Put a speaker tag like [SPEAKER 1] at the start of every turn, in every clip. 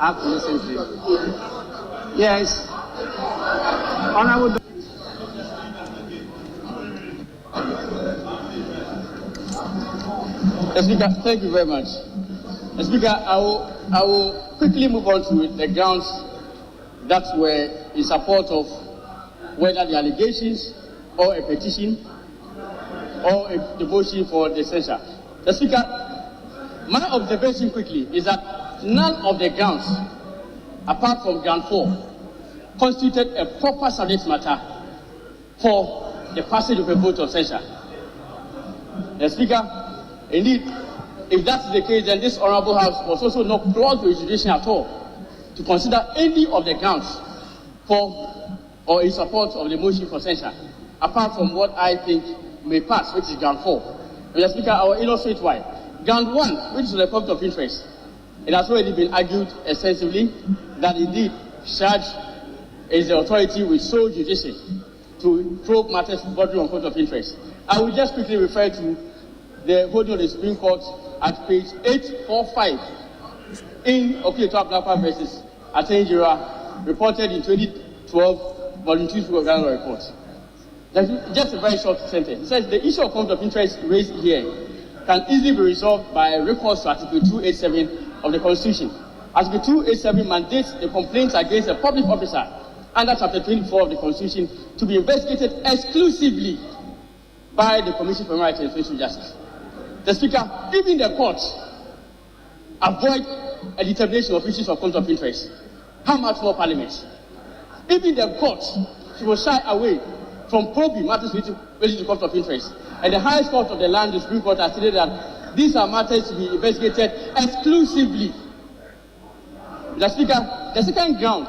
[SPEAKER 1] have to listen to. Yes. Honorable. Speaker, thank you very much. Speaker, I will quickly move on to the grounds that were in support of whether the allegations or a petition or the motion for the censure. The Speaker, my observation quickly is that none of the grounds, apart from ground 4, constituted a proper subject matter for the passage of a vote of censure. The Speaker, indeed, if that's the case, then this Honourable House was also not close to its jurisdiction at all to consider any of the grounds for or in support of the motion for censure, apart from what I think may pass, which is ground 4. Mr. Speaker, I will illustrate why. Ground 1, which is the conflict of interest, it has already been argued extensively that indeed charge is the authority with sole jurisdiction to probe matters bordering on conflict of interest. I will just quickly refer to the holding of the Supreme Court at page 845 in Okieto Ablakwa versus Atenjira, reported in 2012, volume 2 of the report. Just a very short sentence. It says the issue of conflict of interest raised here can easily be resolved by a recourse to Article 287 of the Constitution. Article 287 mandates the complaints against a public officer under Chapter 24 of the Constitution to be investigated exclusively by the Commission for Human Rights and Social Justice. The Speaker, even the courts avoid a determination of issues of conflict of interest. How much more Parliament? Even the courts will shy away from probing matters related to conflict of interest. And the highest court of the land, the Supreme Court, has stated that these are matters to be investigated exclusively. The Speaker, the second ground,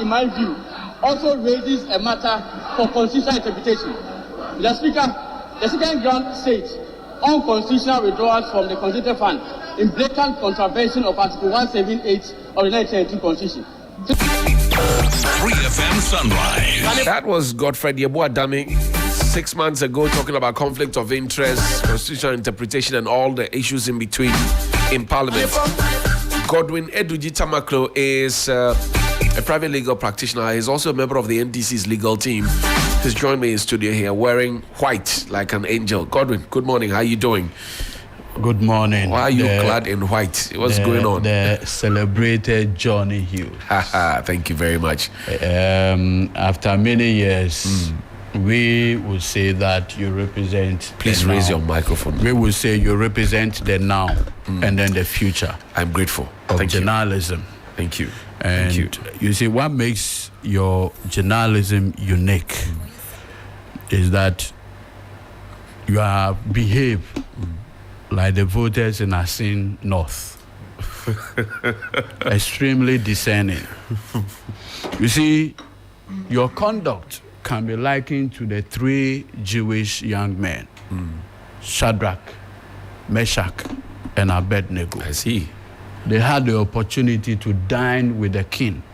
[SPEAKER 1] in my view, also raises a matter for constitutional interpretation. The Speaker, the second ground states unconstitutional withdrawals from the Constitutional Fund in blatant contravention of Article 178 of the 1992 Constitution.
[SPEAKER 2] 3FM Sunrise.
[SPEAKER 3] That was Godfrey Yeboah-Dame 6 months ago, talking about conflict of interest, constitutional interpretation, and all the issues in between in Parliament. Godwin Eduji Tamaklo is a private legal practitioner. He's also a member of the NDC's legal team. He's joined me in studio here wearing white like an angel. Godwin, good morning. How are you doing?
[SPEAKER 4] Good morning.
[SPEAKER 3] Why are you clad in white? What's going on?
[SPEAKER 4] The celebrated Johnny Hughes.
[SPEAKER 3] Thank you very much.
[SPEAKER 4] After many years, we would say that you represent.
[SPEAKER 3] Please raise your microphone.
[SPEAKER 4] We would say you represent the now and then the future.
[SPEAKER 3] I'm grateful.
[SPEAKER 4] Of
[SPEAKER 3] Thank
[SPEAKER 4] journalism.
[SPEAKER 3] You. Thank you.
[SPEAKER 4] And
[SPEAKER 3] Thank you.
[SPEAKER 4] You see, what makes your journalism unique is that you have behaved like the voters in Asin North. Extremely discerning. You see, your conduct can be likened to the 3 Jewish young men, Shadrach, Meshach, and Abednego.
[SPEAKER 3] I see.
[SPEAKER 4] They had the opportunity to dine with the king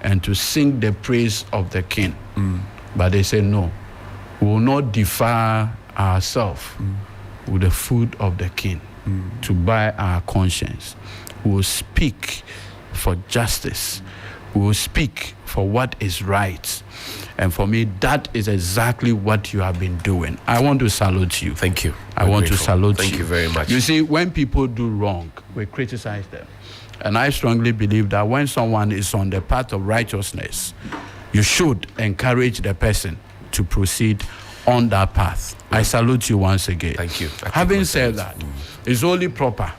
[SPEAKER 4] and to sing the praise of the king. But they said, no, we will not defile ourselves with the food of the king to buy our conscience. We will speak for justice. We will speak for what is right. And for me, that is exactly what you have been doing. I want to salute you.
[SPEAKER 3] Thank you.
[SPEAKER 4] I want to salute you.
[SPEAKER 3] Thank you very much.
[SPEAKER 4] You see, when people do wrong, we criticize them. And I strongly believe that when someone is on the path of righteousness, you should encourage the person to proceed on that path. I salute you once again.
[SPEAKER 3] Thank you.
[SPEAKER 4] Having said that, it's only proper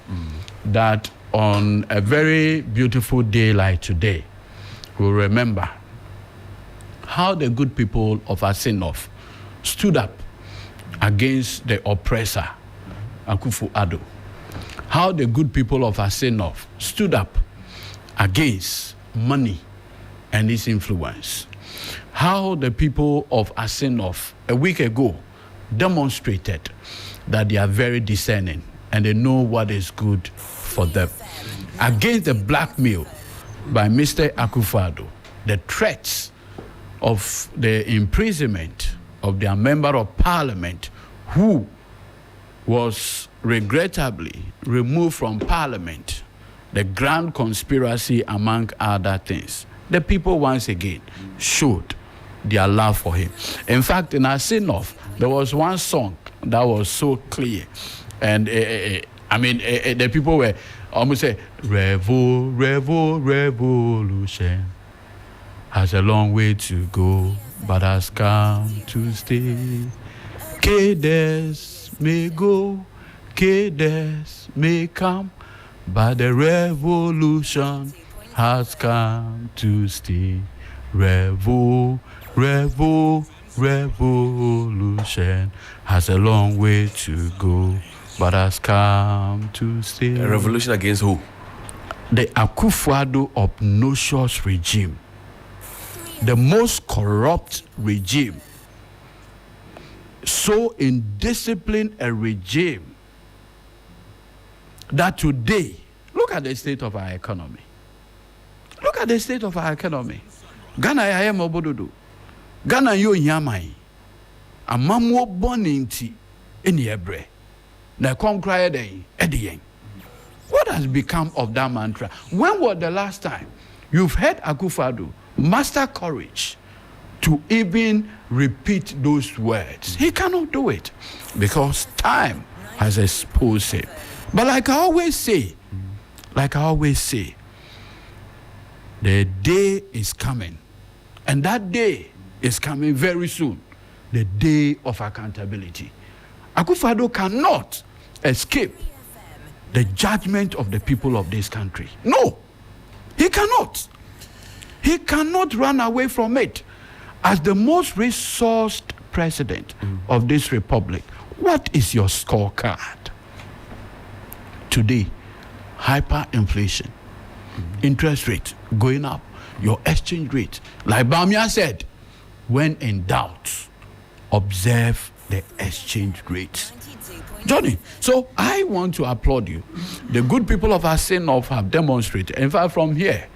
[SPEAKER 4] that on a very beautiful day like today, we remember how the good people of Asinov stood up against the oppressor, Akufo-Addo. How the good people of Asinov stood up against money and its influence. How the people of Asinov a week ago demonstrated that they are very discerning and they know what is good for them. Against the blackmail by Mr. Akufo-Addo, the threats of the imprisonment of their member of parliament who was regrettably removed from parliament the grand conspiracy among other things, the people once again showed their love for him. In fact, in our sing-off, there was one song that was so clear. And the people were almost say, revolution has a long way to go, but has come to stay. Cadence may go, cadence may come, but the revolution has come to stay. Revolution has a long way to go, but has come to stay.
[SPEAKER 3] A revolution against who?
[SPEAKER 4] The Akufo-Addo obnoxious regime. The most corrupt regime. So indisciplined a regime that today, look at the state of our economy. Look at the state of our economy. Ghana ya mobododo. Ghana yo nyamai. Amamwo boninti eni ebre. Na kom cry den ediyen. What has become of that mantra? When was the last time you've heard Akufo-Addo muster courage to even repeat those words? He cannot do it because time has exposed him. But like I always say, the day is coming, and that day is coming very soon, the day of accountability. Akufo-Addo cannot escape the judgment of the people of this country. No, he cannot. He cannot run away from it. As the most resourced president of this republic, what is your scorecard? Today, hyperinflation, interest rate going up, your exchange rate. Like Bamia said, when in doubt, observe the exchange rate. Johnny, so I want to applaud you. The good people of Asenov have demonstrated. In fact, from here,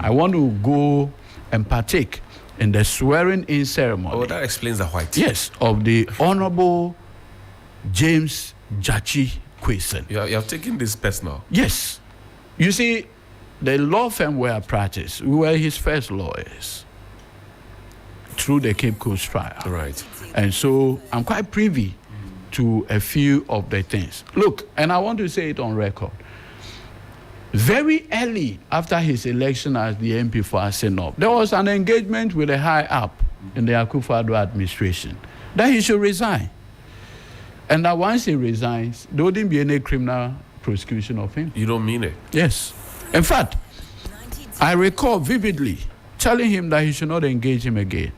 [SPEAKER 4] I want to go and partake in the swearing-in ceremony.
[SPEAKER 3] Oh, that explains the white.
[SPEAKER 4] Yes, of the Honorable James Gyakye Quayson.
[SPEAKER 3] You have taken this personal.
[SPEAKER 4] Yes. You see, the law firm where I practiced, we were his first lawyers through the Cape Coast trial.
[SPEAKER 3] Right.
[SPEAKER 4] And so I'm quite privy to a few of the things. Look, and I want to say it on record. Very early after his election as the MP for Asenov, there was an engagement with a high up in the Akufo-Addo administration that he should resign. And that once he resigns, there wouldn't be any criminal prosecution of him.
[SPEAKER 3] You don't mean it?
[SPEAKER 4] Yes. In fact, I recall vividly telling him that he should not engage him again.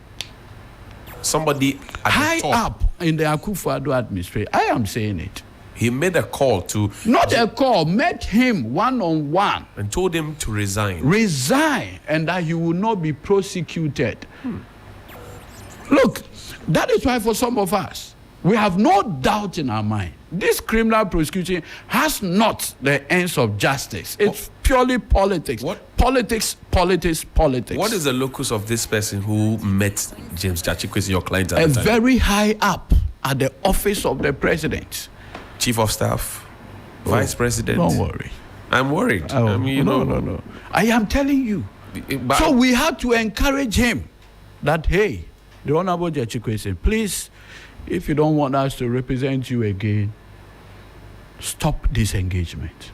[SPEAKER 3] Somebody at
[SPEAKER 4] high
[SPEAKER 3] the top,
[SPEAKER 4] up in the Akufo-Addo administration, I am saying it.
[SPEAKER 3] he made a call to...
[SPEAKER 4] Not a call, met him one-on-one.
[SPEAKER 3] And told him to resign.
[SPEAKER 4] Resign, and that he will not be prosecuted. Look, that is why for some of us, we have no doubt in our mind. This criminal prosecution has not the ends of justice. It's purely politics.
[SPEAKER 3] What?
[SPEAKER 4] Politics.
[SPEAKER 3] What is the locus of this person who met James Gyakye Quayson, your client at
[SPEAKER 4] A
[SPEAKER 3] the time?
[SPEAKER 4] very high up at the office of the president.
[SPEAKER 3] Chief of Staff, Vice President.
[SPEAKER 4] Don't worry.
[SPEAKER 3] I'm worried.
[SPEAKER 4] Oh, no. I am telling you.
[SPEAKER 3] But
[SPEAKER 4] So we had to encourage him that, hey, the Honorable Gyakye Quayson, please, if you don't want us to represent you again, stop this engagement.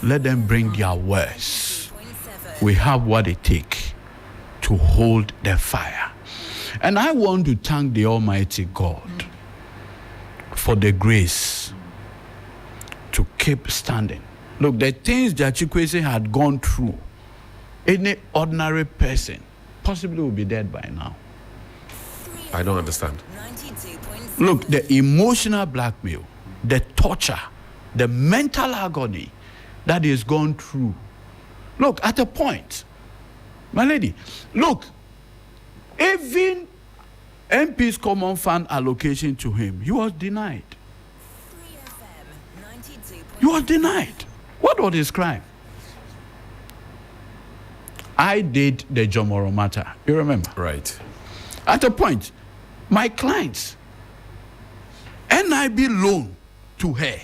[SPEAKER 4] Let them bring their words. We have what it takes to hold the fire. And I want to thank the Almighty God for the grace to keep standing. Look, the things that Gyakye Quayson had gone through, any ordinary person possibly would be dead by now.
[SPEAKER 3] I don't understand.
[SPEAKER 4] Look, the emotional blackmail, the torture, the mental agony that is gone through. Look, at a point, my lady, look, even MP's common fund allocation to him, he was denied. He was denied. What was his crime? I did the Jomoro matter. You remember?
[SPEAKER 3] Right.
[SPEAKER 4] At a point, my clients, NIB loan to her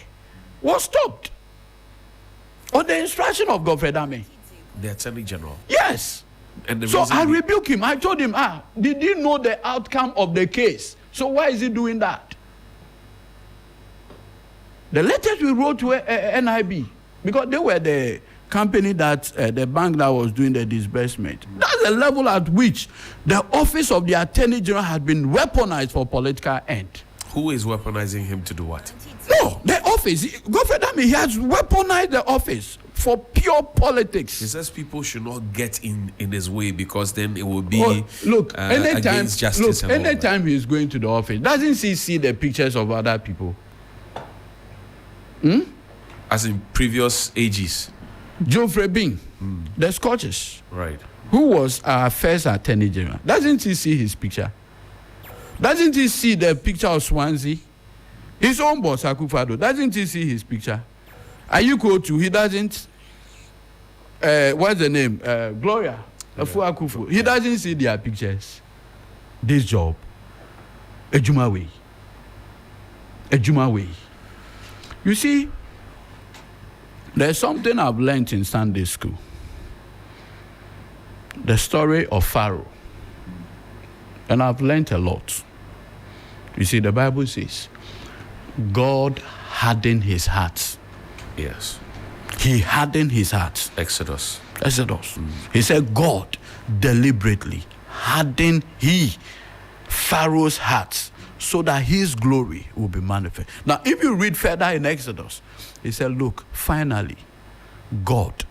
[SPEAKER 4] was stopped. On the instruction of Godfrey Dame.
[SPEAKER 3] The Attorney General.
[SPEAKER 4] Yes.
[SPEAKER 3] And the
[SPEAKER 4] So
[SPEAKER 3] reason
[SPEAKER 4] I rebuked him. I told him, did you know the outcome of the case? So why is he doing that? The letters we wrote to NIB, because they were the company that, the bank that was doing the disbursement. That's the level at which the office of the Attorney General had been weaponized for political end.
[SPEAKER 3] Who is weaponizing him to do what?
[SPEAKER 4] No, the office. Godfrey Dame, he has weaponized the office for pure politics.
[SPEAKER 3] He says people should not get in his way because then it will be
[SPEAKER 4] anytime
[SPEAKER 3] against justice.
[SPEAKER 4] Anytime he is going to the office, doesn't he see the pictures of other people?
[SPEAKER 3] As in previous ages.
[SPEAKER 4] Geoffrey Bean, the Scottish,
[SPEAKER 3] Right.
[SPEAKER 4] who was our first Attorney General, doesn't he see his picture? Doesn't he see the picture of Swansea? His own boss, Akufo-Addo, doesn't he see his picture? Ayuko too, he doesn't. What's the name? Gloria Akufo. He doesn't see their pictures. This job, Ejuma way. You see, there's something I've learned in Sunday school. The story of Pharaoh. And I've learned a lot. You see, the Bible says, God hardened his heart.
[SPEAKER 3] Yes.
[SPEAKER 4] He hardened his heart.
[SPEAKER 3] Exodus.
[SPEAKER 4] He said, God deliberately hardened Pharaoh's heart so that his glory will be manifest. Now, if you read further in Exodus, he said, look, finally, God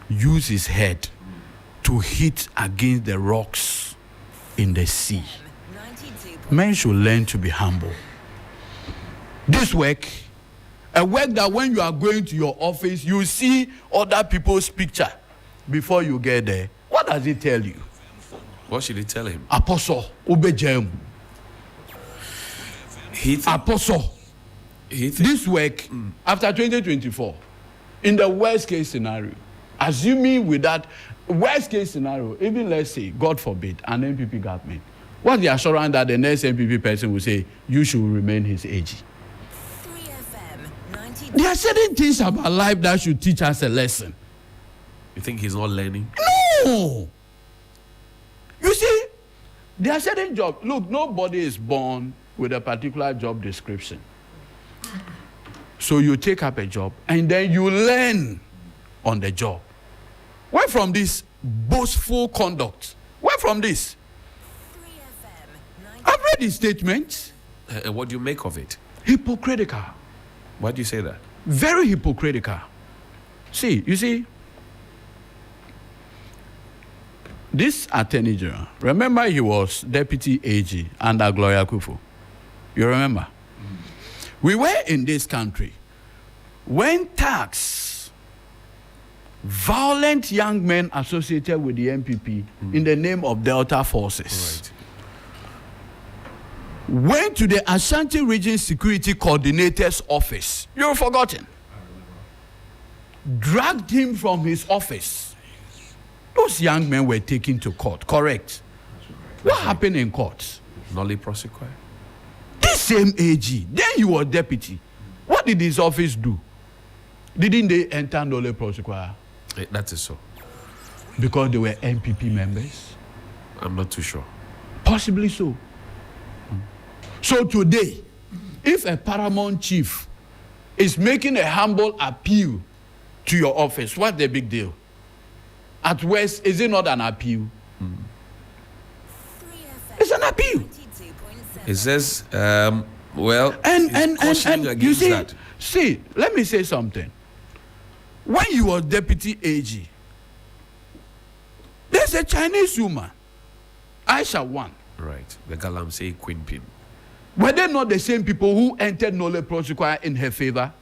[SPEAKER 4] used his head to hit against the rocks in the sea. Men should learn to be humble. This work, a work that when you are going to your office, you see other people's picture before you get there. What does it tell you?
[SPEAKER 3] What should he tell him?
[SPEAKER 4] Apostle, obejem. Apostle. This work, after 2024, in the worst case scenario, assuming with that worst case scenario, even let's say, God forbid, an MPP government, what's the assurance that the next MPP person will say, you should remain his age? There are certain things about life that should teach us a lesson.
[SPEAKER 3] You think he's not learning?
[SPEAKER 4] No. You see, there are certain jobs. Look, nobody is born with a particular job description. So you take up a job and then you learn on the job. Where from this boastful conduct? Where from this? I've read his statement.
[SPEAKER 3] And what do you make of it?
[SPEAKER 4] Hypocritical.
[SPEAKER 3] Why do you say that?
[SPEAKER 4] Very hypocritical. See, you see, this Attorney General, remember he was Deputy AG under Gloria Akufo. You remember? We were in this country when tax, violent young men associated with the MPP in the name of Delta Forces went to the Ashanti Region Security Coordinator's office. You've forgotten. Dragged him from his office. Those young men were taken to court, correct? What happened in court?
[SPEAKER 3] Nolly prosecutor.
[SPEAKER 4] This same AG, then he was deputy. What did his office do? Didn't they enter Nolly prosecutor?
[SPEAKER 3] That is so.
[SPEAKER 4] Because they were MPP members?
[SPEAKER 3] I'm not too sure.
[SPEAKER 4] Possibly so. So today, if a paramount chief is making a humble appeal to your office, what's the big deal? At worst, is it not an appeal? It's an appeal.
[SPEAKER 3] It says, well,
[SPEAKER 4] and you see,
[SPEAKER 3] that.
[SPEAKER 4] See, let me say something. When you were deputy AG, there's a Chinese woman, Aisha Wan.
[SPEAKER 3] Right, the Galamsey Queen Pin.
[SPEAKER 4] Were they not the same people who entered Nole Prosecutor in her favor?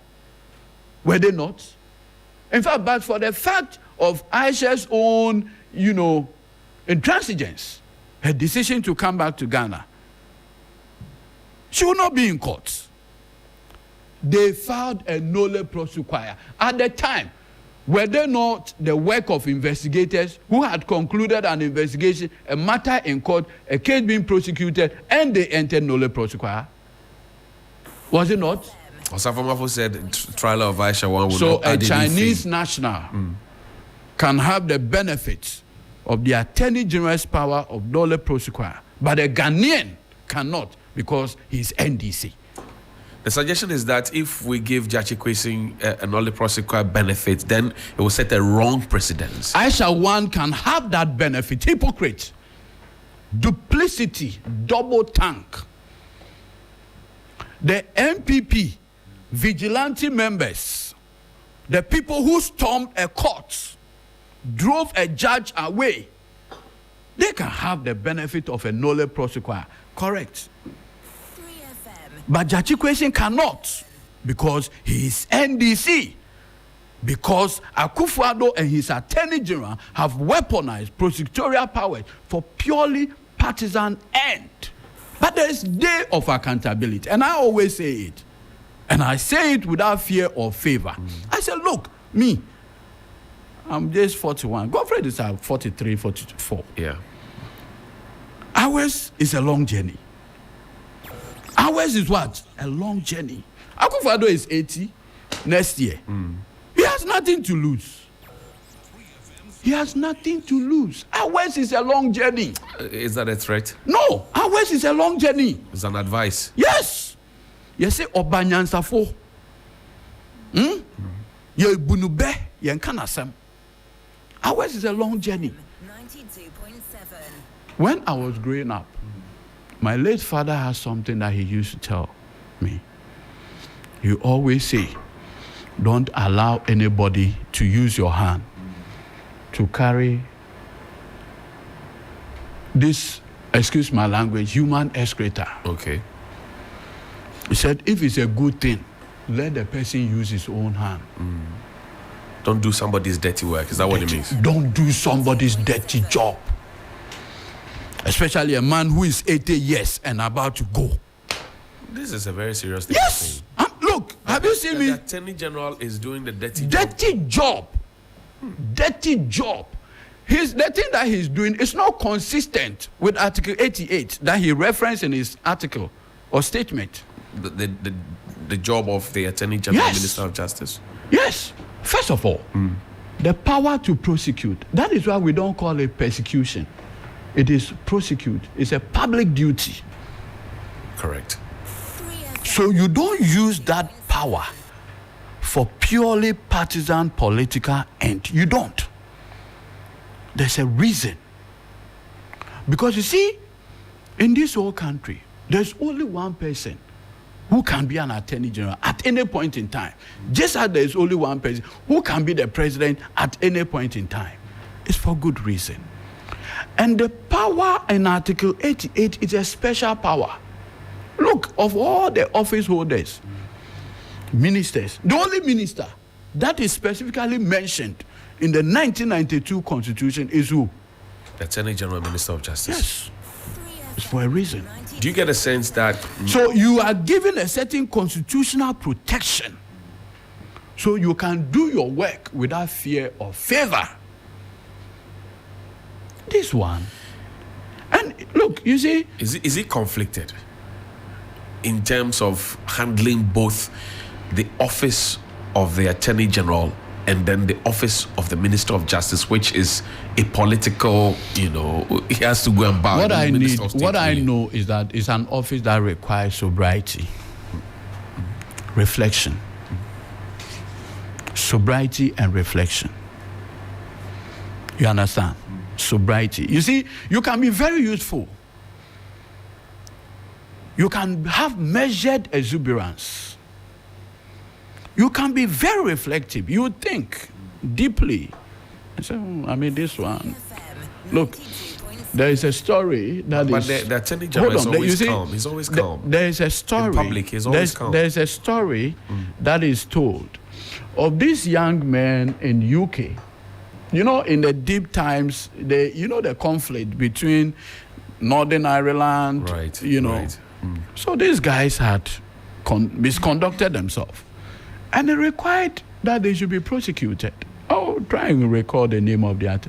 [SPEAKER 4] Were they not? In fact, but for the fact of Aisha's own, intransigence, her decision to come back to Ghana, she will not be in court. They filed a Nole Prosecutor. At the time, were they not the work of investigators who had concluded an investigation, a matter in court, a case being prosecuted, and they entered Nole Prosecutor? Was it not?
[SPEAKER 3] Osafo said trial of Aisha one will
[SPEAKER 4] so
[SPEAKER 3] not
[SPEAKER 4] a
[SPEAKER 3] add
[SPEAKER 4] Chinese
[SPEAKER 3] anything.
[SPEAKER 4] national can have the benefits of the Attorney General's power of Dole Prosecutor, but a Ghanaian cannot because he's NDC.
[SPEAKER 3] The suggestion is that if we give Gyakye Quayson an Nole Prosecutor benefit, then it will set a wrong precedence.
[SPEAKER 4] Aisha one can have that benefit. Hypocrite, duplicity, double tank. The MPP, vigilante members, the people who stormed a court, drove a judge away, they can have the benefit of a Nole Prosecutor. Correct. But Gyakye Quayson cannot because he is NDC. Because Akufo-Addo and his Attorney General have weaponized prosecutorial powers for purely partisan end. But there is day of accountability. And I always say it. And I say it without fear or favor. I say, look, me, I'm just 41. Godfrey is 43, 44.
[SPEAKER 3] Yeah.
[SPEAKER 4] Ours is a long journey. Ours is what? A long journey. Akufo-Addo is 80 next year. He has nothing to lose. He has nothing to lose. Ours is a long journey.
[SPEAKER 3] Is that a threat?
[SPEAKER 4] No, ours is a long journey.
[SPEAKER 3] It's an advice.
[SPEAKER 4] Yes. You say Obanyansafo. Ye bunube yen kanasem. Ours is a long journey. 92.7. When I was growing up, my late father has something that he used to tell me. He always say, don't allow anybody to use your hand to carry this, excuse my language, human excreta.
[SPEAKER 3] Okay.
[SPEAKER 4] He said, if it's a good thing, let the person use his own hand.
[SPEAKER 3] Don't do somebody's dirty work. Is that what it means?
[SPEAKER 4] Don't do somebody's dirty job. Especially a man who is 80 years and about to go.
[SPEAKER 3] This is a very serious thing.
[SPEAKER 4] Yes. Look, have you seen me?
[SPEAKER 3] The Attorney General is doing the dirty
[SPEAKER 4] job. Dirty job. The thing that he's doing is not consistent with Article 88 that he referenced in his article or statement.
[SPEAKER 3] The job of the Attorney General,
[SPEAKER 4] Yes.
[SPEAKER 3] Minister of Justice.
[SPEAKER 4] Yes. First of all, the power to prosecute. That is why we don't call it persecution. It is prosecute. It's a public duty.
[SPEAKER 3] Correct.
[SPEAKER 4] So you don't use that power for purely partisan political end. You don't. There's a reason. Because you see, in this whole country, there's only one person who can be an Attorney General at any point in time. Just as there's only one person who can be the president at any point in time. It's for good reason. And the power in Article 88 is a special power. Look, of all the office holders, ministers, the only minister that is specifically mentioned in the 1992 Constitution is who?
[SPEAKER 3] The Attorney General, Minister of Justice.
[SPEAKER 4] Yes. It's for a reason.
[SPEAKER 3] Do you get a sense that...
[SPEAKER 4] So you are given a certain constitutional protection so you can do your work without fear or favor. This one. And look, you see...
[SPEAKER 3] Is it conflicted in terms of handling both the office of the Attorney General and then the office of the Minister of Justice, which is a political, he has to go and bow.
[SPEAKER 4] What I know is that it's an office that requires sobriety, reflection. Sobriety and reflection. You understand? Sobriety. You see, you can be very useful. You can have measured exuberance. You can be very reflective. You think deeply. This one. Look, there is a story that
[SPEAKER 3] but
[SPEAKER 4] is...
[SPEAKER 3] But the Attorney General is always calm. He's always calm.
[SPEAKER 4] There is a story...
[SPEAKER 3] In public, he's always calm.
[SPEAKER 4] There is a story that is told of this young man in UK. In the deep times, the conflict between Northern Ireland,
[SPEAKER 3] right.
[SPEAKER 4] So these guys had misconducted themselves. And they required that they should be prosecuted. Oh, try and record the name of the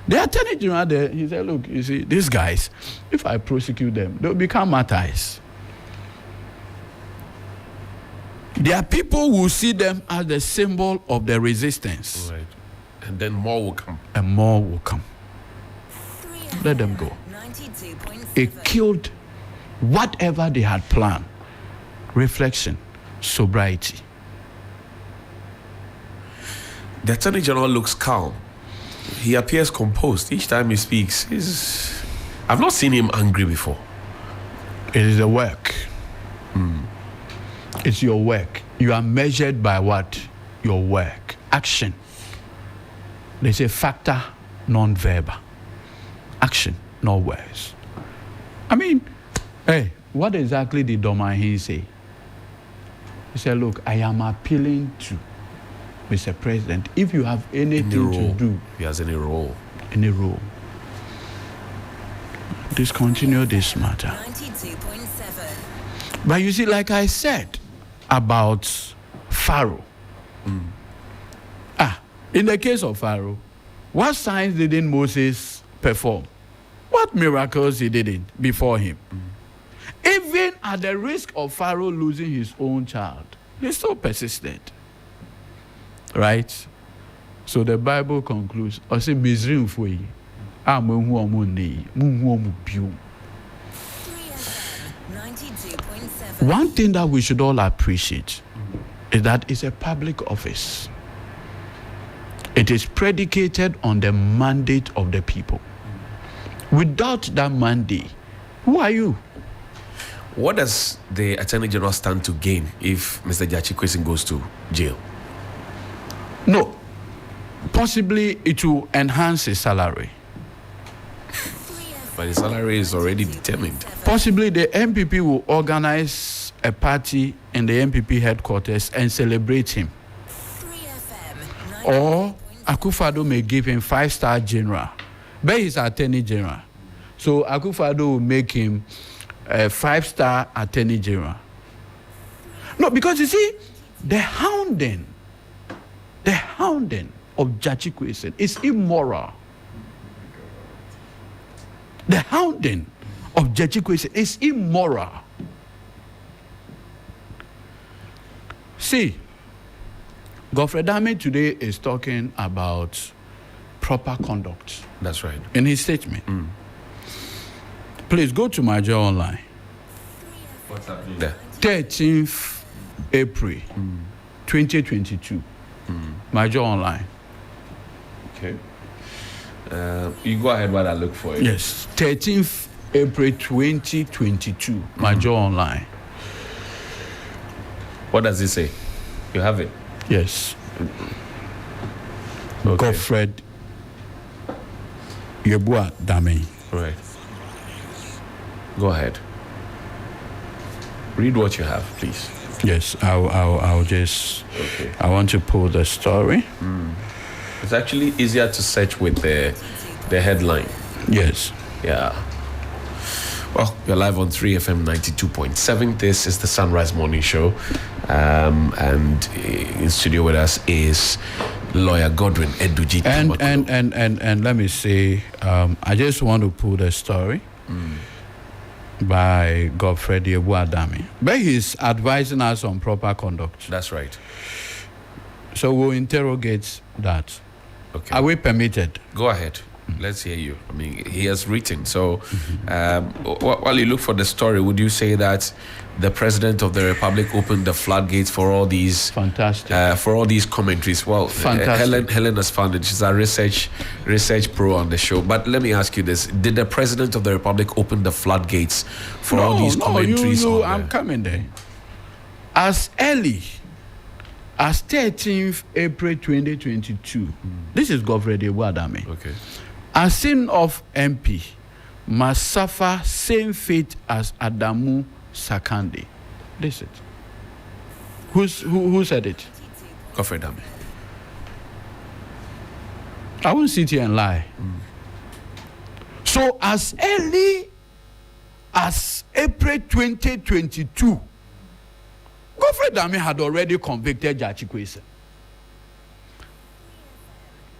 [SPEAKER 4] Attorney General there. He said, look, you see, these guys, if I prosecute them, they'll become martyrs. There are people who see them as the symbol of the resistance.
[SPEAKER 3] Right. And then more will come.
[SPEAKER 4] And more will come. Let them go. It killed whatever they had planned. Reflection, sobriety.
[SPEAKER 3] The Attorney General looks calm. He appears composed. Each time he speaks, I've not seen him angry before.
[SPEAKER 4] It is a work. It's your work. You are measured by what? Your work. Action. They say factor non-verbal. Action, not words. I mean, hey, what exactly did Domahin say? He said, look, I am appealing to Mr. President, if you have anything to do.
[SPEAKER 3] He has any role.
[SPEAKER 4] Any role. Discontinue this matter.
[SPEAKER 2] 92.7.
[SPEAKER 4] But you see, like I said about Pharaoh. In the case of Pharaoh, what signs didn't Moses perform? What miracles he didn't before him? Even at the risk of Pharaoh losing his own child, he still persisted. Right? So the Bible concludes, I say, Mizrim for you. One thing that we should all appreciate is that it's a public office. It is predicated on the mandate of the people. Without that mandate, who are you?
[SPEAKER 3] What does the Attorney General stand to gain if Mr. Gyakye goes to jail?
[SPEAKER 4] No. Possibly it will enhance his salary.
[SPEAKER 3] But his salary is already determined.
[SPEAKER 4] Possibly the MPP will organize a party in the MPP headquarters and celebrate him. Or Akufo-Addo may give him 5-star general. But he's attorney general. So Akufo-Addo will make him a 5-star attorney general. No, because you see, the hounding of Gyakye is immoral. The hounding of Gyakye is immoral. See, Godfrey Dame today is talking about proper conduct.
[SPEAKER 3] That's right.
[SPEAKER 4] In his statement. Please go to my journal online.
[SPEAKER 3] What's happening there?
[SPEAKER 4] 13th April 2022. My journal online.
[SPEAKER 3] Okay. You go ahead while I look for it.
[SPEAKER 4] Yes, 13th April 2022. My journal online.
[SPEAKER 3] What does it say? You have it?
[SPEAKER 4] Yes.
[SPEAKER 3] Okay.
[SPEAKER 4] Godfred Yeboah Dame.
[SPEAKER 3] Right. Go ahead. Read what you have, please.
[SPEAKER 4] Yes, I'll just.
[SPEAKER 3] Okay.
[SPEAKER 4] I want to pull the story.
[SPEAKER 3] It's actually easier to search with the headline.
[SPEAKER 4] Yes.
[SPEAKER 3] Yeah. Well, you're live on 3FM 92.7. This is the Sunrise Morning Show. And in studio with us is lawyer Godwin Edudzi.
[SPEAKER 4] And let me say, I just want to pull the story by Godfred Yeboah Dame. But he's advising us on proper conduct.
[SPEAKER 3] That's right.
[SPEAKER 4] So we'll interrogate that.
[SPEAKER 3] Okay.
[SPEAKER 4] Are we permitted?
[SPEAKER 3] Go ahead. Let's hear you. I mean, he has written. So while you look for the story, would you say that the President of the Republic opened the floodgates for all these for all these commentaries? Well, Helen has found it. She's a research pro on the show. But let me ask you this: did the President of the Republic open the floodgates for all these commentaries?
[SPEAKER 4] I'm coming there. As early as 13th April 2022, this is Godfred Yeboah Dame.
[SPEAKER 3] Okay.
[SPEAKER 4] A sin of MP must suffer same fate as Adamu Sakande. This is it. Who said it?
[SPEAKER 3] Godfred Dame.
[SPEAKER 4] I won't sit here and lie. So as early as April 2022, Godfred Dame had already convicted Gyakye.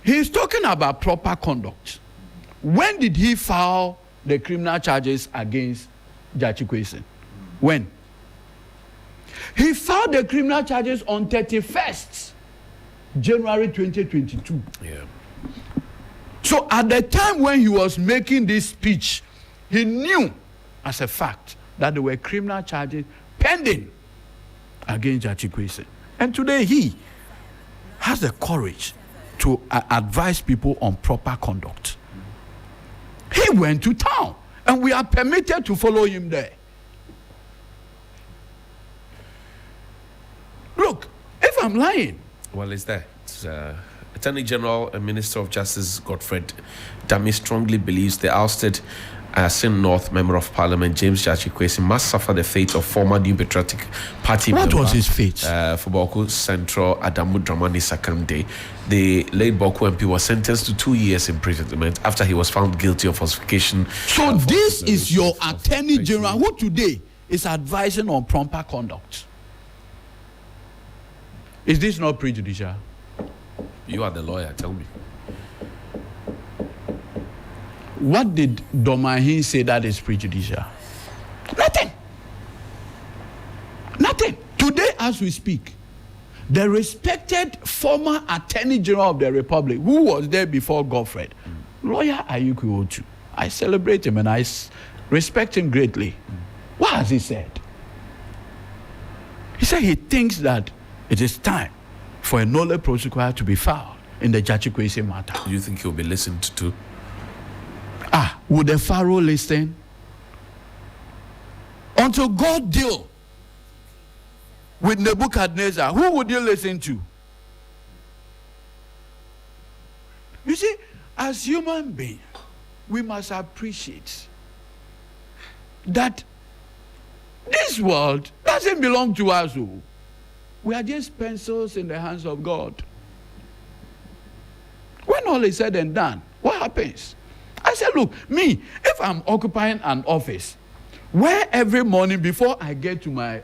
[SPEAKER 4] He's talking about proper conduct. When did he file the criminal charges against Gyakye? When? He filed the criminal charges on 31st January 2022.
[SPEAKER 3] Yeah.
[SPEAKER 4] So at the time when he was making this speech, he knew as a fact that there were criminal charges pending against Gyakye Quayson. And today he has the courage to advise people on proper conduct. He went to town, and we are permitted to follow him there. Look, if I'm lying.
[SPEAKER 3] Well, it's there. It's, Attorney General and Minister of Justice Godfred Dame strongly believes the ousted Sin North Member of Parliament James Gyakye Quayson must suffer the fate of former New Patriotic Party member.
[SPEAKER 4] What was his fate?
[SPEAKER 3] For Bawku Central Adamu Dramani Sakande. The late Bawku MP was sentenced to 2 years imprisonment after he was found guilty of falsification.
[SPEAKER 4] So this is your Attorney General who today is advising on proper conduct. Is this not prejudicial?
[SPEAKER 3] You are the lawyer, tell me.
[SPEAKER 4] What did Domahin say that is prejudicial? Nothing. Nothing. Today, as we speak, the respected former Attorney General of the Republic, who was there before Godfred, Lawyer Ayuku Otu, I celebrate him and I respect him greatly. What has he said? He said he thinks that it is time for a nolle prosequi to be filed in the Gyakye Quayson matter.
[SPEAKER 3] Do you think he'll be listened to?
[SPEAKER 4] Would the Pharaoh listen? Until God deal with Nebuchadnezzar, who would you listen to? You see, as human beings, we must appreciate that this world doesn't belong to us. We are just pencils in the hands of God. When all is said and done, what happens? I said, look, me, if I'm occupying an office, where every morning before I get to my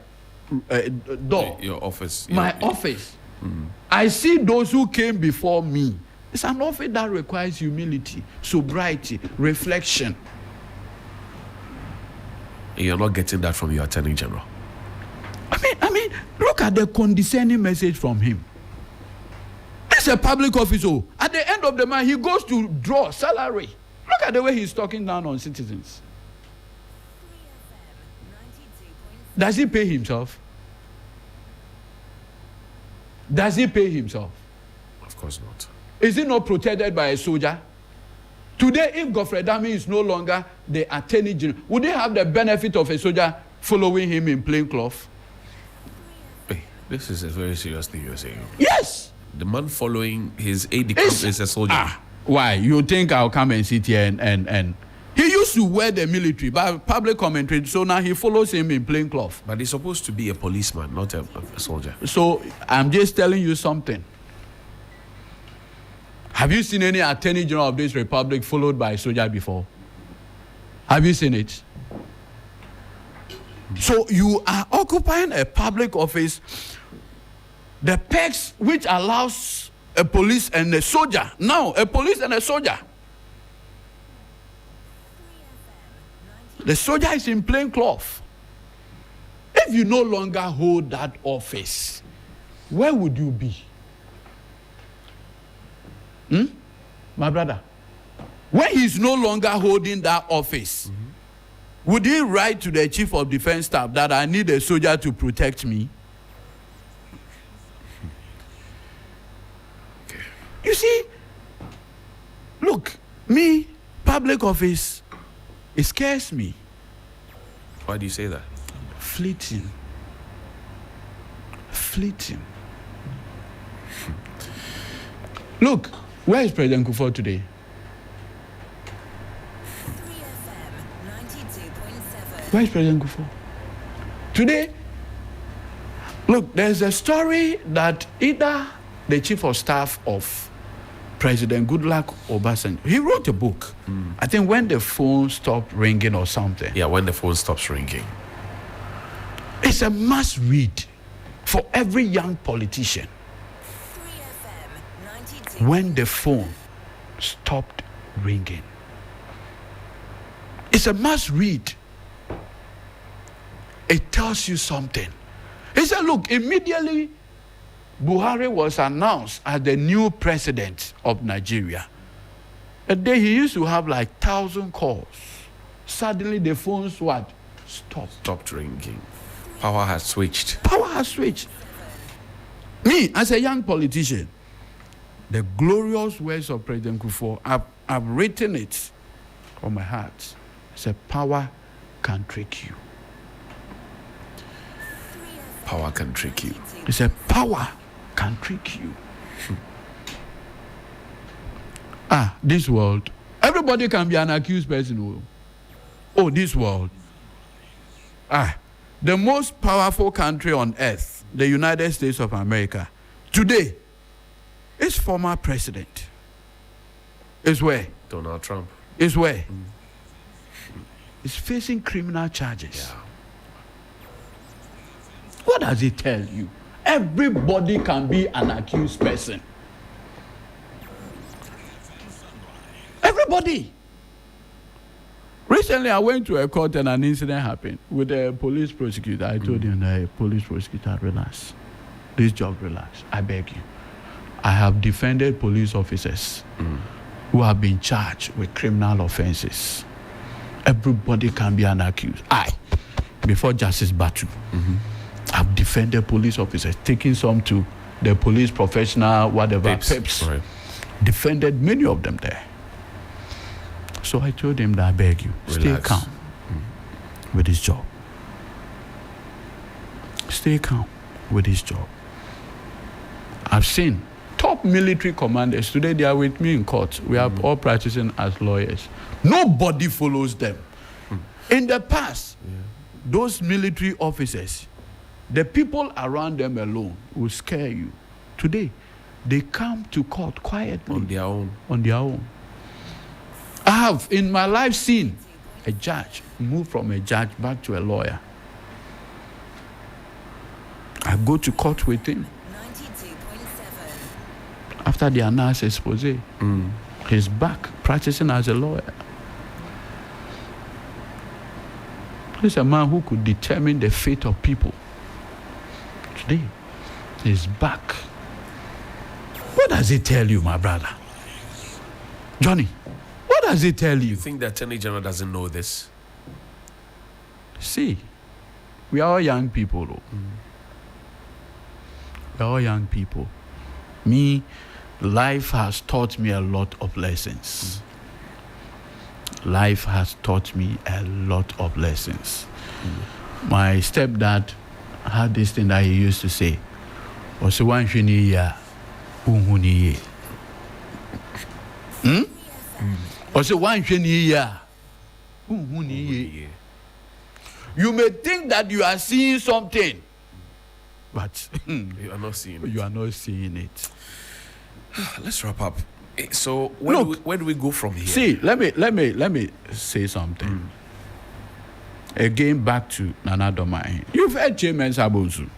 [SPEAKER 4] door,
[SPEAKER 3] your office,
[SPEAKER 4] my office, I see those who came before me. It's an office that requires humility, sobriety, reflection.
[SPEAKER 3] You're not getting that from your Attorney General.
[SPEAKER 4] I mean, look at the condescending message from him. It's a public officer. At the end of the month, he goes to draw salary. Look at the way he's talking down on citizens. Does he pay himself? Does he pay himself?
[SPEAKER 3] Of course not.
[SPEAKER 4] Is he not protected by a soldier? Today, if Godfred Dame is no longer the Attorney General, would they have the benefit of a soldier following him in plain cloth?
[SPEAKER 3] Hey, this is a very serious thing you're saying.
[SPEAKER 4] Yes.
[SPEAKER 3] The man following his aide-de-camp is a soldier.
[SPEAKER 4] Why? You think I'll come and sit here and he used to wear the military, but public commentary, so now he follows him in plain cloth.
[SPEAKER 3] But he's supposed to be a policeman, not a soldier.
[SPEAKER 4] So I'm just telling you something. Have you seen any Attorney General of this republic followed by a soldier before? Have you seen it? So you are occupying a public office, the perks which allows a police and a soldier. Now, a police and a soldier. The soldier is in plain cloth. If you no longer hold that office, where would you be? My brother, when he's no longer holding that office, would he write to the Chief of Defense Staff that I need a soldier to protect me? You see, look, me, public office, it scares me.
[SPEAKER 3] Why do you say that?
[SPEAKER 4] Fleeting. Look, where is President Kufuor today?
[SPEAKER 2] 3FM 92.7.
[SPEAKER 4] Where is President Kufuor? Today, look, there's a story that either the Chief of Staff of President Goodluck Obasanjo, he wrote a book. I think when the phone stopped ringing or something.
[SPEAKER 3] Yeah, when the phone stops ringing.
[SPEAKER 4] It's a must read for every young politician.
[SPEAKER 2] 3FM 92.
[SPEAKER 4] When the phone stopped ringing. It's a must read. It tells you something. He said, look, immediately Buhari was announced as the new president of Nigeria. A day he used to have like 1,000 calls. Suddenly the phones what?
[SPEAKER 3] Stopped ringing. Power has switched.
[SPEAKER 4] Power has switched. Me, as a young politician, the glorious words of President Kufuor, I've written it on my heart. It's a power can trick you.
[SPEAKER 3] Power can trick you.
[SPEAKER 4] It's a power can trick you. This world, everybody can be an accused person. Oh, this world. The most powerful country on earth, the United States of America, today, is former president. Is where?
[SPEAKER 3] Donald Trump.
[SPEAKER 4] Is where? Is facing criminal charges.
[SPEAKER 3] Yeah.
[SPEAKER 4] What does it tell you? Everybody can be an accused person. Everybody. Recently, I went to a court and an incident happened with a police prosecutor. I told him, the police prosecutor, relax. This job, relax. I beg you. I have defended police officers who have been charged with criminal offenses. Everybody can be an accused. Before Justice Batu, I've defended police officers, taking some to the police professional, whatever, PEPs.
[SPEAKER 3] Right.
[SPEAKER 4] Defended many of them there. So I told him that I beg you,
[SPEAKER 3] Relax.
[SPEAKER 4] stay calm with this job. Stay calm with this job. I've seen top military commanders. Today they are with me in court. We are all practicing as lawyers. Nobody follows them. In the past, those military officers, the people around them alone will scare you. Today, they come to court quietly.
[SPEAKER 3] On their own.
[SPEAKER 4] On their own. I have in my life seen a judge move from a judge back to a lawyer. I go to court with him.
[SPEAKER 2] 92.7.
[SPEAKER 4] After the announced expose, he's back practicing as a lawyer. He's a man who could determine the fate of people. Today, he's back. What does it tell you, my brother? Johnny, what does it tell you?
[SPEAKER 3] You think the Attorney General doesn't know this?
[SPEAKER 4] See, we are all young people, though. We are all young people. Me, life has taught me a lot of lessons. Life has taught me a lot of lessons. My stepdad had this thing that he used to say. Ose wan hwe ni ya, unhu ni ye. Ose wan hwe ni ya, unhu ni ye. You may think that you are seeing something, but
[SPEAKER 3] You are not seeing it.
[SPEAKER 4] you are not seeing it.
[SPEAKER 3] Let's wrap up. So
[SPEAKER 4] Look,
[SPEAKER 3] where do we go from here?
[SPEAKER 4] See, let me say something. Again, back to Nana Domain. You've heard Chairman Sabozu.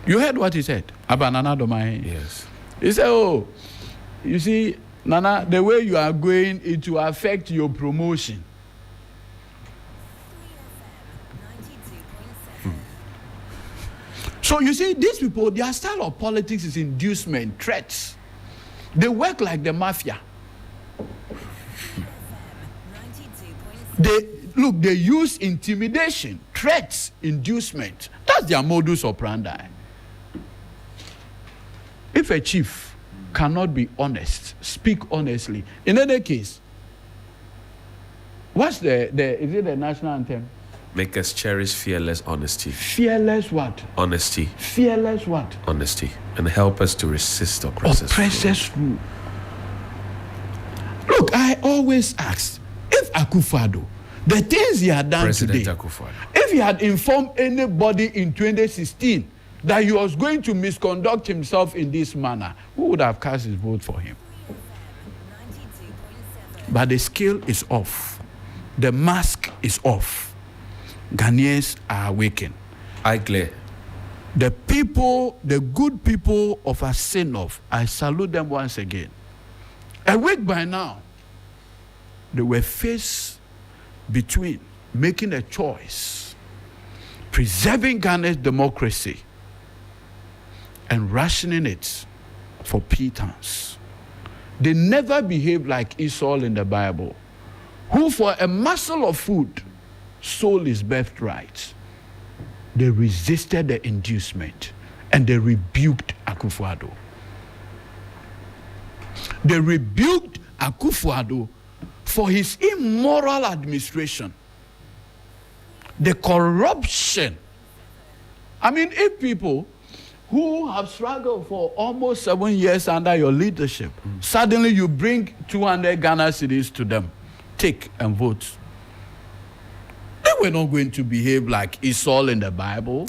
[SPEAKER 4] You heard what he said about Nana Domain?
[SPEAKER 3] Yes.
[SPEAKER 4] He said, oh, you see, Nana, the way you are going, it will affect your promotion.
[SPEAKER 2] 92.7.
[SPEAKER 4] So you see, these people, their style of politics is inducement, threats. They work like the mafia.
[SPEAKER 2] 92.7.
[SPEAKER 4] They use intimidation, threats, inducement. That's their modus operandi. If a chief cannot be honest, speak honestly, in any case, what's is it the national anthem?
[SPEAKER 3] Make us cherish fearless honesty.
[SPEAKER 4] Fearless what?
[SPEAKER 3] Honesty.
[SPEAKER 4] Fearless what?
[SPEAKER 3] Honesty. And help us to resist oppressors.
[SPEAKER 4] Oppressors rule. Look, I always ask, if Akufo-Addo, the things he had done
[SPEAKER 3] President
[SPEAKER 4] today,
[SPEAKER 3] Akufo-Addo.
[SPEAKER 4] if he had informed anybody in 2016 that he was going to misconduct himself in this manner, who would have cast his vote for him?
[SPEAKER 2] 92.7.
[SPEAKER 4] But the scale is off. The mask is off. Ghanaians are awakened.
[SPEAKER 3] I clear.
[SPEAKER 4] The people, the good people of Asenov, I salute them once again. A week by now, they were faced between making a choice preserving Ghana's democracy and rationing it for pittance. They never behaved like Esau in the Bible, who for a morsel of food sold his birthright. They resisted the inducement and they rebuked Akufo-Addo. They rebuked Akufo-Addo for his immoral administration, the corruption. I mean, if people who have struggled for almost 7 years under your leadership, suddenly you bring 200 Ghana cedis to them, take and vote, they were not going to behave like Esau in the Bible.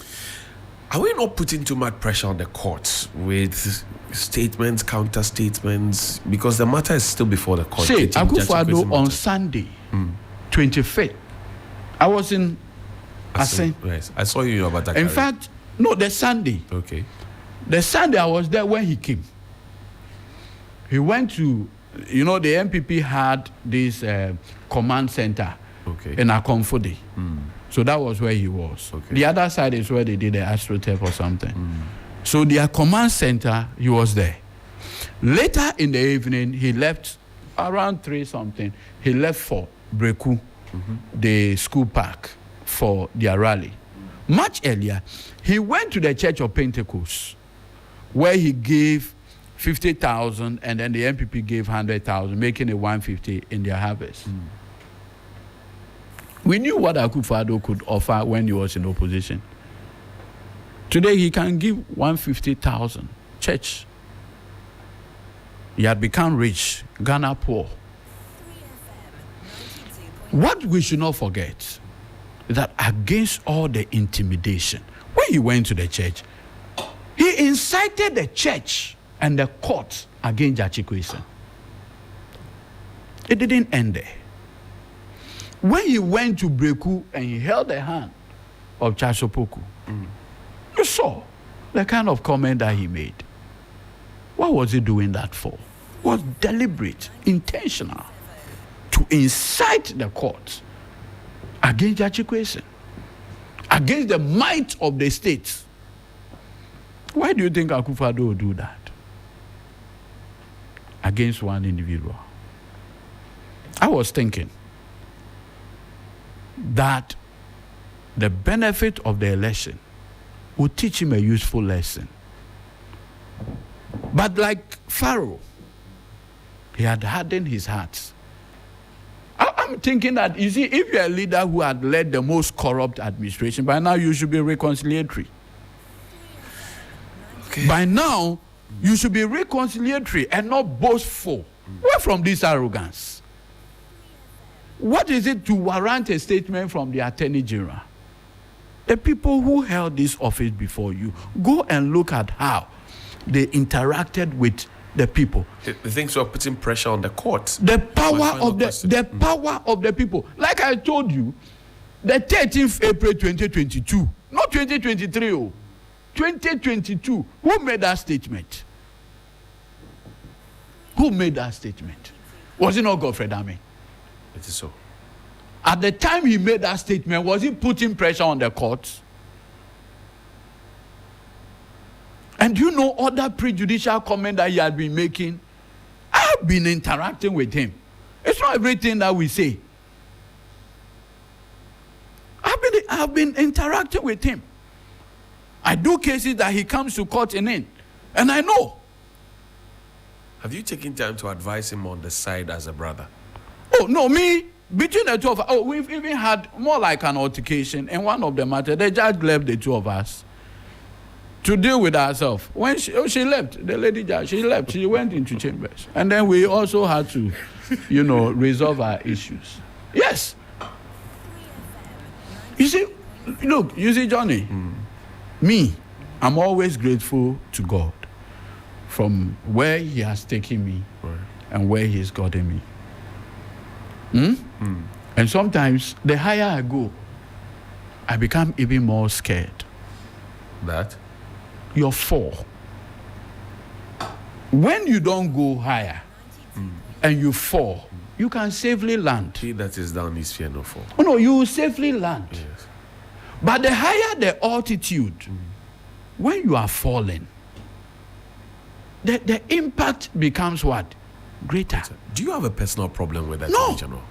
[SPEAKER 3] Are we not putting too much pressure on the courts with statements, counter statements? Because the matter is still before the court.
[SPEAKER 4] See, Akufo-Addo on Sunday, 25th, I was in Asen.
[SPEAKER 3] Yes, I saw you about that.
[SPEAKER 4] In fact, no, the Sunday.
[SPEAKER 3] Okay.
[SPEAKER 4] The Sunday I was there when he came. He went to, the MPP had this command center in Akomfode. So that was where he was. Okay. The other side is where they did the AstroTurf or something. So their command center, he was there. Later in the evening, he left around 3 something. He left for Breku, the school park, for their rally. Much earlier, he went to the Church of Pentecost, where he gave 50,000 and then the MPP gave 100,000, making it 150 in their harvest. We knew what Akufo-Addo could offer when he was in opposition. Today he can give 150,000. Church. He had become rich, Ghana poor. What we should not forget is that against all the intimidation, when he went to the church, he incited the church and the court against Gyakye Quayson. It didn't end there. When he went to Breku and he held the hand of Chasopoku, you saw the kind of comment that he made. What was he doing that for? It was deliberate, intentional, to incite the court against Gyakye Quayson, against the might of the state. Why do you think Akufo-Addo would do that? Against one individual. I was thinking that the benefit of the election would teach him a useful lesson. But like Pharaoh, he had hardened his heart. I'm thinking that, you see, if you're a leader who had led the most corrupt administration, by now you should be reconciliatory. Okay. By now, you should be reconciliatory and not boastful. Where from this arrogance? What is it to warrant a statement from the Attorney General? The people who held this office before you, go and look at how they interacted with the people.
[SPEAKER 3] The things were putting pressure on the courts.
[SPEAKER 4] The power of the power of the people. Like I told you, the 13th April 2022, not 2023, 2022. Who made that statement? Who made that statement? Was it not Godfred Ame?
[SPEAKER 3] It is so.
[SPEAKER 4] At the time he made that statement, was he putting pressure on the courts? And you know other prejudicial comment that he had been making? I have been interacting with him. It's not everything that we say. I've been interacting with him. I do cases that he comes to court in, and I know.
[SPEAKER 3] Have you taken time to advise him on the side as a brother?
[SPEAKER 4] Oh, no, me, between the two of us, we've even had more like an altercation. And one of the matters, the judge left the two of us to deal with ourselves. When she left, the lady judge, she left, she went into chambers. And then we also had to, resolve our issues. Yes. You see, Johnny, me, I'm always grateful to God from where he has taken me and where he's gotten me. And sometimes the higher I go, I become even more scared.
[SPEAKER 3] That?
[SPEAKER 4] You're four. When you don't go higher and you fall, you can safely land.
[SPEAKER 3] He that is down is fear no fall.
[SPEAKER 4] Oh no, you will safely land.
[SPEAKER 3] Yes.
[SPEAKER 4] But the higher the altitude, when you are falling, the impact becomes what? Greater.
[SPEAKER 3] Do you have a personal problem with that?
[SPEAKER 4] No.
[SPEAKER 3] General?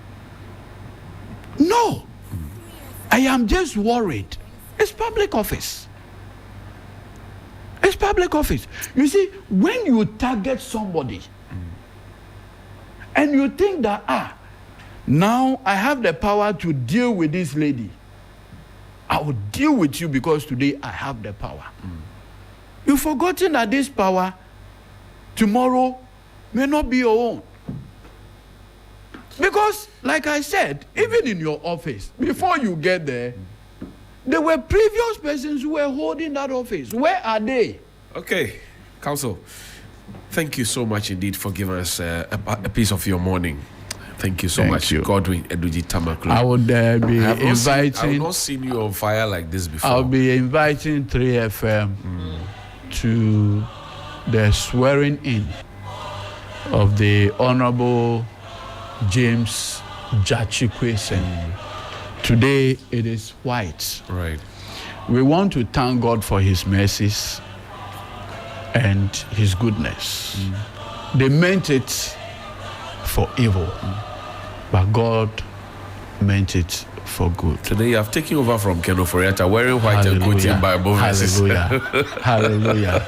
[SPEAKER 4] No. I am just worried. It's public office. It's public office. You see, when you target somebody and you think that, now I have the power to deal with this lady, I will deal with you because today I have the power. You've forgotten that this power tomorrow may not be your own. Because, like I said, even in your office, before you get there, there were previous persons who were holding that office. Where are they?
[SPEAKER 3] Okay, Council, thank you so much indeed for giving us a piece of your morning. Thank you so much, Godwin Edudzi Tamaklo.
[SPEAKER 4] I would be inviting.
[SPEAKER 3] I have not seen you on fire like this before.
[SPEAKER 4] I'll be inviting 3FM to the swearing in of the Honorable James Gyakye Quayson. Today it is white.
[SPEAKER 3] Right.
[SPEAKER 4] We want to thank God for his mercies and his goodness. They meant it for evil, but God meant it for good.
[SPEAKER 3] Today you have taken over from Ken Oforiatta wearing white and quoting Bible verses.
[SPEAKER 4] Hallelujah. Hallelujah.